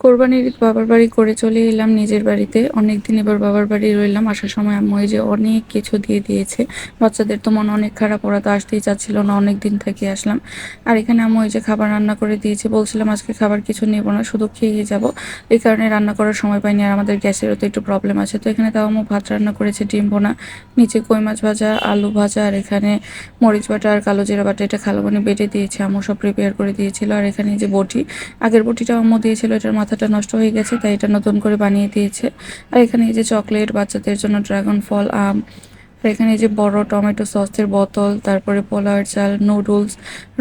কোরবানির ঈদ বাবার বাড়ি করে চলে এলাম নিজের বাড়িতে। অনেকদিন এবার বাবার বাড়ি রইলাম। আসার সময় আম্মু এই যে অনেক কিছু দিয়ে দিয়েছে। বাচ্চাদের তো মন অনেক খারাপ, ওরা তো আসতেই চাচ্ছিল না, অনেকদিন থেকে আসলাম। আর এখানে আম্মু এই যে খাবার রান্না করে দিয়েছে। বলছিলাম আজকে খাবার কিছু নেব না, শুধু খেয়ে যাব, এই কারণে রান্না করার সময় পাইনি। আর আমাদের গ্যাসেরও তো একটু প্রবলেম আছে। তো এখানে তাও আম্মু ভাত রান্না করেছে, ডিম ভোনা, নিচে কই মাছ ভাজা, আলু ভাজা, আর এখানে মরিচ বাটা আর কালো জিরা বাটা, এটা খালামণি বেটে দিয়েছে, আম্মু সব প্রিপেয়ার করে দিয়েছিল। আর এখানে এই যে বটি, আগের বটিটা আম্মু দিয়েছিল, এটার মাথাটা নষ্ট হয়ে গেছে, তাই এটা নতুন করে বানিয়ে দিয়েছে। আর এখানে এই যে চকলেট, বাচ্চাদের জন্য ড্রাগন ফল, আম, আর এখানে এই যে বড় টমেটো সসের বোতল, তারপরে পোলাওয়ের চাল, নুডলস,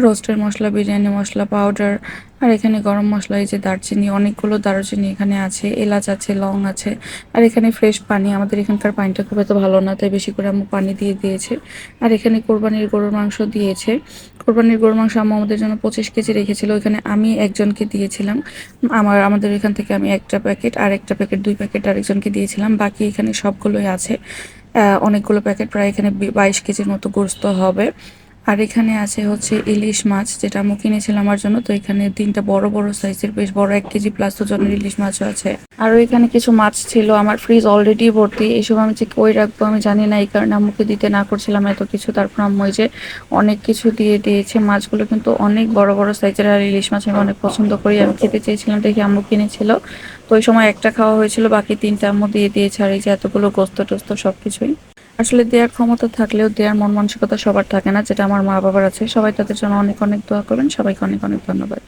রোস্টের মশলা, বিরিয়ানি মশলা পাউডার, আর এখানে গরম মশলা, এই যে দারচিনি, অনেকগুলো দারুচিনি এখানে আছে, এলাচ আছে, লং আছে। আর এখানে ফ্রেশ পানি, আমাদের এখানকার পানিটা খুব এত ভালো না, তাই বেশি করে আম্মু পানি দিয়ে দিয়েছে। আর এখানে কোরবানির গরুর মাংস দিয়েছে। কোরবানির গরুর মাংস আম্মু আমাদের জন্য 25 কেজি রেখেছিল, ওইখানে আমি একজনকে দিয়েছিলাম। আমাদের এখান থেকে আমি একটা প্যাকেট, আর একটা প্যাকেট, 2 প্যাকেট আরেকজনকে দিয়েছিলাম। বাকি এখানে সবগুলোই আছে, অনেকগুলো প্যাকেট, প্রায় এখানে 22 কেজির মতো গোস্ত হবে। আর এখানে আছে হচ্ছে ইলিশ মাছ, যেটা আমি কিনেছিলাম আমার জন্য। তো এখানে 3টা বড় বড় সাইজের, বেশ বড়, 1 কেজি প্লাস ওজনের ইলিশ মাছও আছে। আরও এখানে কিছু মাছ ছিল। আমার ফ্রিজ অলরেডি ভর্তি, এইসব আমি যে কই রাখবো আমি জানি না, এই কারণে আম্মুকে দিতে না করছিলাম এত কিছু। তারপর আম্মু এই যে অনেক কিছু দিয়ে দিয়েছে। মাছগুলো কিন্তু অনেক বড় বড় সাইজের, আর ইলিশ মাছ আমি অনেক পছন্দ করি, আমি খেতে চেয়েছিলাম দেখি আম্মু কিনেছিল। তো ওই সময় একটা খাওয়া হয়েছিল, বাকি 3টা আম্মু দিয়ে দিয়েছে। আর এই যে এতগুলো গোস্ত টোস্ত সবকিছুই, আসলে দেওয়ার ক্ষমতা থাকলেও দেওয়ার মন মানসিকতা সবার থাকে না, যেটা আমার মা বাবার আছে। সবাই তাদের জন্য অনেক অনেক দোয়া করবেন। সবাইকে অনেক অনেক ধন্যবাদ।